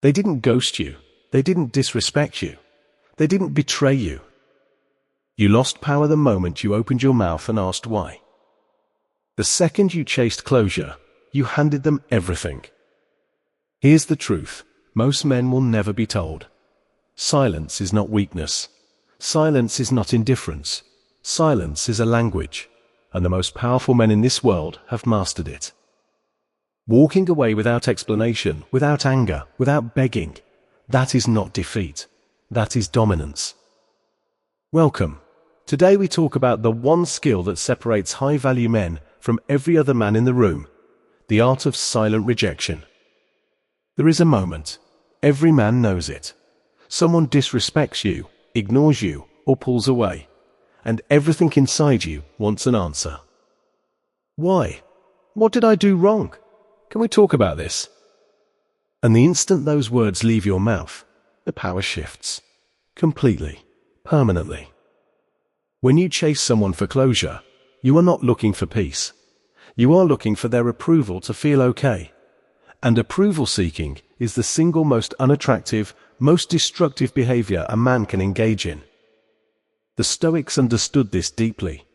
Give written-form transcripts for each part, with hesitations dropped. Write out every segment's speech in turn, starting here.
They didn't ghost you. They didn't disrespect you. They didn't betray you. You lost power the moment you opened your mouth and asked why. The second you chased closure, you handed them everything. Here's the truth most men will never be told. Silence is not weakness. Silence is not indifference. Silence is a language, and the most powerful men in this world have mastered it. Walking away without explanation, without anger, without begging, that is not defeat. That is dominance. Welcome. Today we talk about the one skill that separates high-value men from every other man in the room, the art of silent rejection. There is a moment. Every man knows it. Someone disrespects you, ignores you, or pulls away, and everything inside you wants an answer. Why? What did I do wrong? Can we talk about this? And the instant those words leave your mouth, the power shifts. Completely. Permanently. When you chase someone for closure, you are not looking for peace. You are looking for their approval to feel okay. And approval seeking is the single most unattractive, most destructive behavior a man can engage in. The Stoics understood this deeply.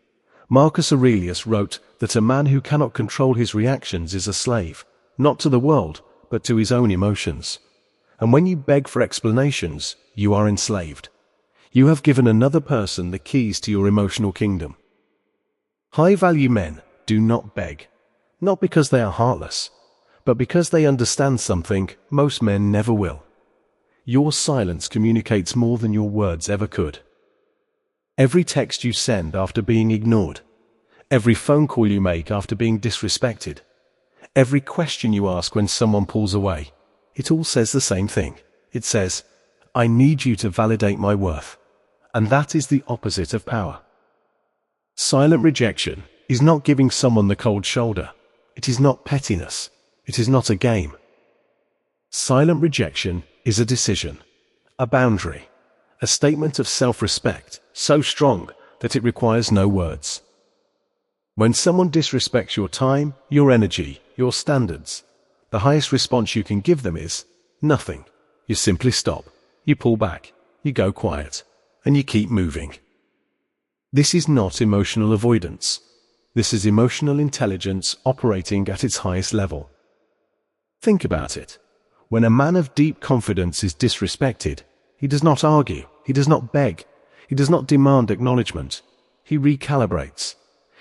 Marcus Aurelius wrote that a man who cannot control his reactions is a slave, not to the world, but to his own emotions. And when you beg for explanations, you are enslaved. You have given another person the keys to your emotional kingdom. High-value men do not beg, not because they are heartless, but because they understand something most men never will. Your silence communicates more than your words ever could. Every text you send after being ignored, every phone call you make after being disrespected, every question you ask when someone pulls away, it all says the same thing. It says, I need you to validate my worth. And that is the opposite of power. Silent rejection is not giving someone the cold shoulder. It is not pettiness. It is not a game. Silent rejection is a decision, a boundary, a statement of self-respect so strong that it requires no words. When someone disrespects your time, your energy, your standards, the highest response you can give them is nothing. You simply stop. You pull back. You go quiet. And you keep moving. This is not emotional avoidance. This is emotional intelligence operating at its highest level. Think about it. When a man of deep confidence is disrespected, he does not argue, he does not beg, he does not demand acknowledgement. He recalibrates.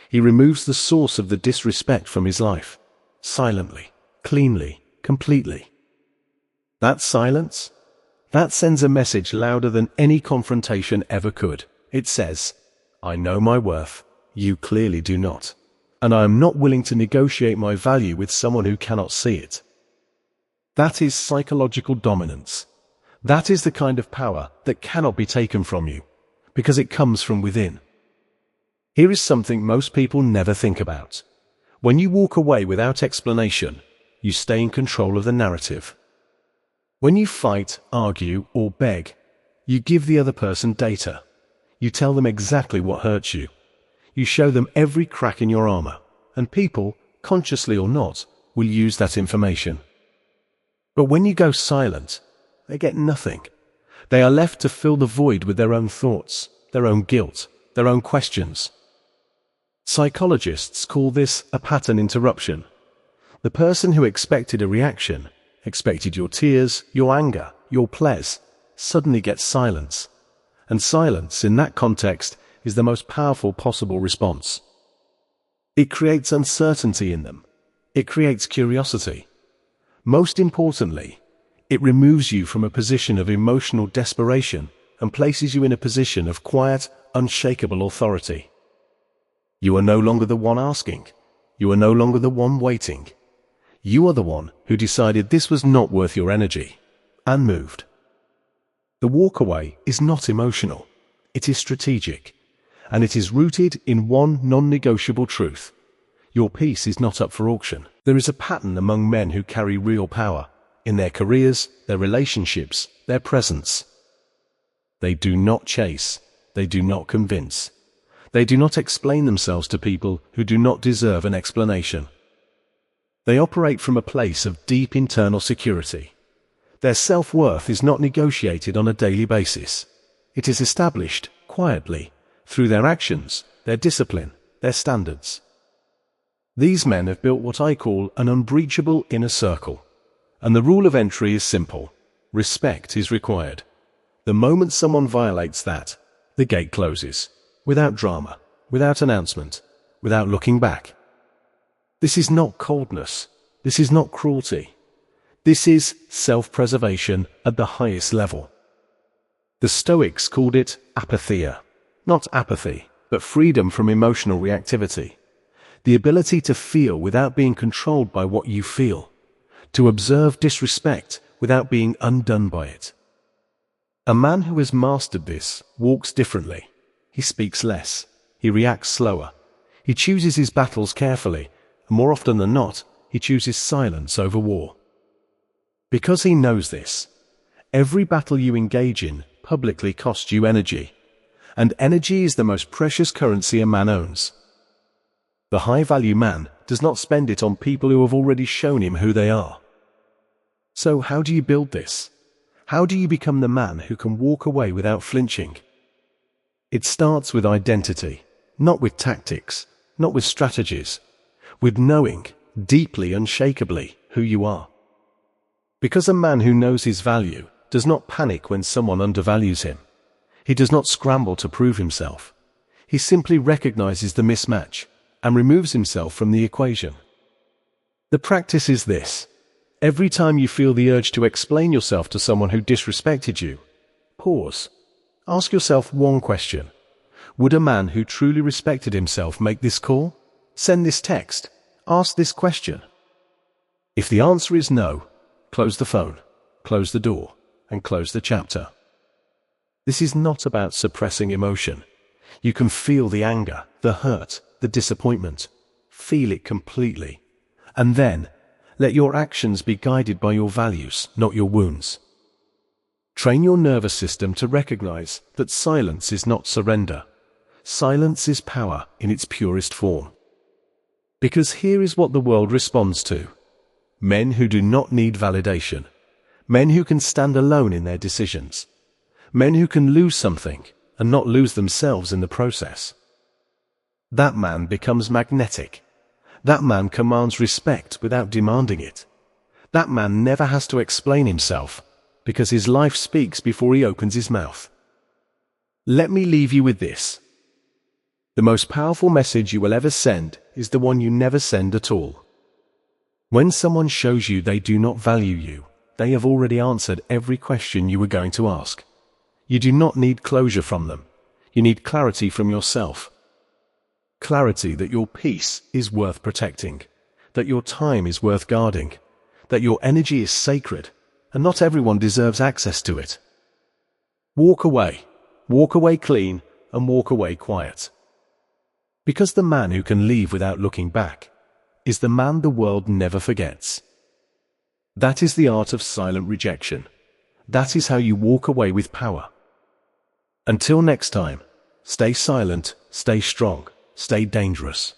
He removes the source of the disrespect from his life, silently, cleanly, completely. That silence? That sends a message louder than any confrontation ever could. It says, I know my worth, you clearly do not, and I am not willing to negotiate my value with someone who cannot see it. That is psychological dominance. That is the kind of power that cannot be taken from you, because it comes from within. Here is something most people never think about. When you walk away without explanation, you stay in control of the narrative. When you fight, argue, or beg, you give the other person data. You tell them exactly what hurts you. You show them every crack in your armor, and people, consciously or not, will use that information. But when you go silent, they get nothing. They are left to fill the void with their own thoughts, their own guilt, their own questions. Psychologists call this a pattern interruption. The person who expected a reaction, expected your tears, your anger, your pleas, suddenly gets silence. And silence, in that context, is the most powerful possible response. It creates uncertainty in them. It creates curiosity. Most importantly, it removes you from a position of emotional desperation and places you in a position of quiet, unshakable authority. You are no longer the one asking. You are no longer the one waiting. You are the one who decided this was not worth your energy, and moved. The walkaway is not emotional. It is strategic, and it is rooted in one non-negotiable truth. Your peace is not up for auction. There is a pattern among men who carry real power, in their careers, their relationships, their presence. They do not chase. They do not convince. They do not explain themselves to people who do not deserve an explanation. They operate from a place of deep internal security. Their self-worth is not negotiated on a daily basis. It is established, quietly, through their actions, their discipline, their standards. These men have built what I call an unbreachable inner circle. And the rule of entry is simple. Respect is required. The moment someone violates that, the gate closes. Without drama, without announcement, without looking back. This is not coldness. This is not cruelty. This is self-preservation at the highest level. The Stoics called it apatheia. Not apathy, but freedom from emotional reactivity. The ability to feel without being controlled by what you feel. To observe disrespect without being undone by it. A man who has mastered this walks differently. He speaks less. He reacts slower. He chooses his battles carefully, and more often than not, he chooses silence over war. Because he knows this, every battle you engage in publicly costs you energy, and energy is the most precious currency a man owns. The high-value man does not spend it on people who have already shown him who they are. So how do you build this? How do you become the man who can walk away without flinching? It starts with identity, not with tactics, not with strategies, with knowing, deeply, unshakably, who you are. Because a man who knows his value does not panic when someone undervalues him. He does not scramble to prove himself. He simply recognizes the mismatch and removes himself from the equation. The practice is this. Every time you feel the urge to explain yourself to someone who disrespected you, pause. Ask yourself one question. Would a man who truly respected himself make this call? Send this text? Ask this question? If the answer is no, close the phone, close the door, and close the chapter. This is not about suppressing emotion. You can feel the anger, the hurt, the disappointment. Feel it completely. And then, let your actions be guided by your values, not your wounds. Train your nervous system to recognize that silence is not surrender. Silence is power in its purest form. Because here is what the world responds to. Men who do not need validation. Men who can stand alone in their decisions. Men who can lose something and not lose themselves in the process. That man becomes magnetic. That man commands respect without demanding it. That man never has to explain himself, because his life speaks before he opens his mouth. Let me leave you with this. The most powerful message you will ever send is the one you never send at all. When someone shows you they do not value you, they have already answered every question you were going to ask. You do not need closure from them. You need clarity from yourself. Clarity that your peace is worth protecting, that your time is worth guarding, that your energy is sacred, and not everyone deserves access to it. Walk away clean, and walk away quiet. Because the man who can leave without looking back is the man the world never forgets. That is the art of silent rejection. That is how you walk away with power. Until next time, stay silent, stay strong, stay dangerous.